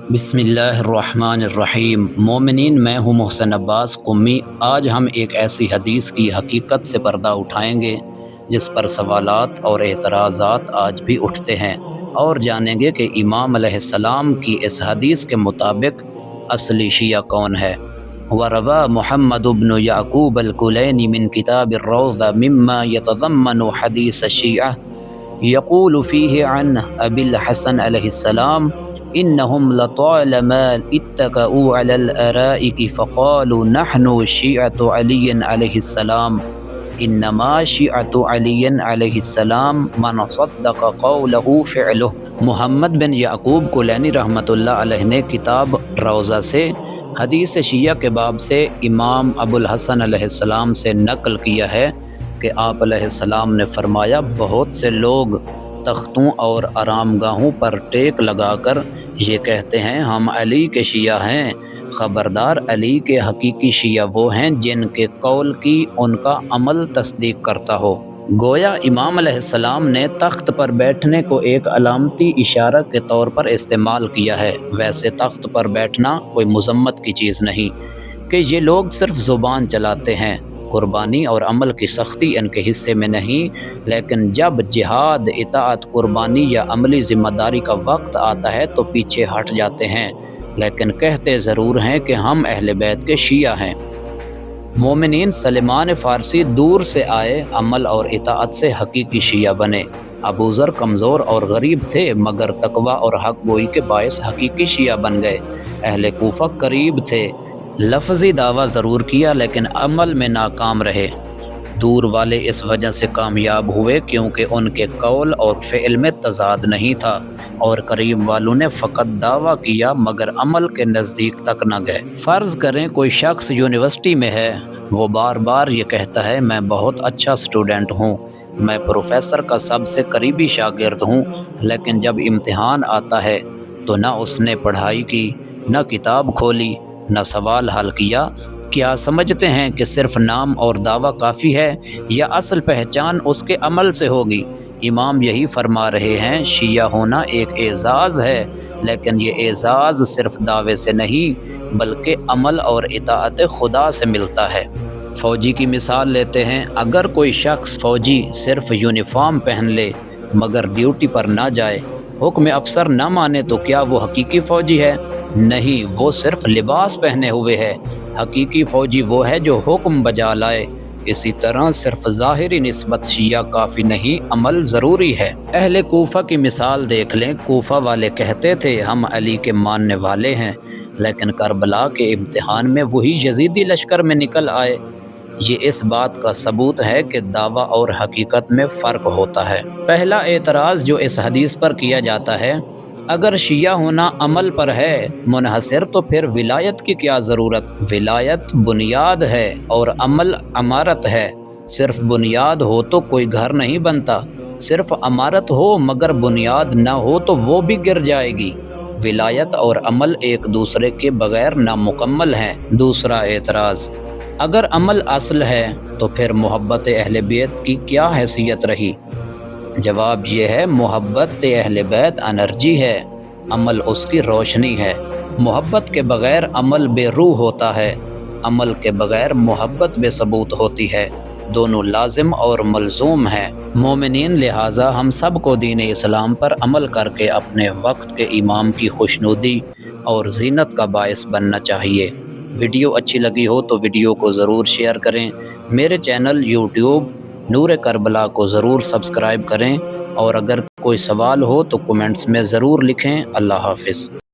بسم اللہ الرحمن الرحیم۔ مومنین، میں ہوں محسن عباس قمی۔ آج ہم ایک ایسی حدیث کی حقیقت سے پردہ اٹھائیں گے جس پر سوالات اور اعتراضات آج بھی اٹھتے ہیں، اور جانیں گے کہ امام علیہ السلام کی اس حدیث کے مطابق اصلی شیعہ کون ہے۔ وروى محمد بن يعقوب الكليني من كتاب الروضة مما يتضمن حديث الشيعة يقول فيه عن أبي الحسن عليه السلام إنهم لطالما اتكأوا على الأرائك فقالوا نحن شيعة علي عليه السلام إنما شيعة علي عليه السلام من صدق قوله فعله۔ محمد بن یعقوب کلینی رحمۃ اللہ علیہ نے کتاب روضہ سے حدیث شیعہ کے باب سے امام ابو الحسن علیہ السلام سے نقل کیا ہے کہ آپ علیہ السلام نے فرمایا، بہت سے لوگ تختوں اور آرام گاہوں پر ٹیک لگا کر یہ کہتے ہیں ہم علی کے شیعہ ہیں۔ خبردار، علی کے حقیقی شیعہ وہ ہیں جن کے قول کی ان کا عمل تصدیق کرتا ہو۔ گویا امام علیہ السلام نے تخت پر بیٹھنے کو ایک علامتی اشارہ کے طور پر استعمال کیا ہے۔ ویسے تخت پر بیٹھنا کوئی مذمت کی چیز نہیں کہ یہ لوگ صرف زبان چلاتے ہیں، قربانی اور عمل کی سختی ان کے حصے میں نہیں، لیکن جب جہاد، اطاعت، قربانی یا عملی ذمہ داری کا وقت آتا ہے تو پیچھے ہٹ جاتے ہیں، لیکن کہتے ضرور ہیں کہ ہم اہل بیت کے شیعہ ہیں۔ مومنین، سلمان فارسی دور سے آئے، عمل اور اطاعت سے حقیقی شیعہ بنے۔ ابو ذر کمزور اور غریب تھے مگر تقوی اور حق گوئی کے باعث حقیقی شیعہ بن گئے۔ اہل کوفہ قریب تھے، لفظی دعویٰ ضرور کیا لیکن عمل میں ناکام رہے۔ دور والے اس وجہ سے کامیاب ہوئے کیونکہ ان کے قول اور فعل میں تضاد نہیں تھا، اور قریب والوں نے فقط دعویٰ کیا مگر عمل کے نزدیک تک نہ گئے۔ فرض کریں کوئی شخص یونیورسٹی میں ہے، وہ بار بار یہ کہتا ہے میں بہت اچھا سٹوڈنٹ ہوں، میں پروفیسر کا سب سے قریبی شاگرد ہوں، لیکن جب امتحان آتا ہے تو نہ اس نے پڑھائی کی، نہ کتاب کھولی، نہ سوال حل کیا۔ کیا سمجھتے ہیں کہ صرف نام اور دعویٰ کافی ہے یا اصل پہچان اس کے عمل سے ہوگی؟ امام یہی فرما رہے ہیں، شیعہ ہونا ایک اعزاز ہے، لیکن یہ اعزاز صرف دعوے سے نہیں بلکہ عمل اور اطاعت خدا سے ملتا ہے۔ فوجی کی مثال لیتے ہیں، اگر کوئی شخص فوجی صرف یونیفارم پہن لے مگر ڈیوٹی پر نہ جائے، حکم افسر نہ مانے تو کیا وہ حقیقی فوجی ہے؟ نہیں، وہ صرف لباس پہنے ہوئے ہے۔ حقیقی فوجی وہ ہے جو حکم بجا لائے۔ اسی طرح صرف ظاہری نسبت شیعہ کافی نہیں، عمل ضروری ہے۔ اہل کوفہ کی مثال دیکھ لیں، کوفہ والے کہتے تھے ہم علی کے ماننے والے ہیں، لیکن کربلا کے امتحان میں وہی یزیدی لشکر میں نکل آئے۔ یہ اس بات کا ثبوت ہے کہ دعویٰ اور حقیقت میں فرق ہوتا ہے۔ پہلا اعتراض جو اس حدیث پر کیا جاتا ہے، اگر شیعہ ہونا عمل پر ہے منحصر تو پھر ولایت کی کیا ضرورت؟ ولایت بنیاد ہے اور عمل عمارت ہے۔ صرف بنیاد ہو تو کوئی گھر نہیں بنتا، صرف عمارت ہو مگر بنیاد نہ ہو تو وہ بھی گر جائے گی۔ ولایت اور عمل ایک دوسرے کے بغیر نامکمل ہیں۔ دوسرا اعتراض، اگر عمل اصل ہے تو پھر محبت اہل بیت کی کیا حیثیت رہی؟ جواب یہ ہے، محبت اہل بیت انرجی ہے، عمل اس کی روشنی ہے۔ محبت کے بغیر عمل بے روح ہوتا ہے، عمل کے بغیر محبت بے ثبوت ہوتی ہے۔ دونوں لازم اور ملزوم ہیں۔ مومنین، لہٰذا ہم سب کو دین اسلام پر عمل کر کے اپنے وقت کے امام کی خوشنودی اور زینت کا باعث بننا چاہیے۔ ویڈیو اچھی لگی ہو تو ویڈیو کو ضرور شیئر کریں۔ میرے چینل یوٹیوب نور کربلا کو ضرور سبسکرائب کریں، اور اگر کوئی سوال ہو تو کمنٹس میں ضرور لکھیں۔ اللہ حافظ۔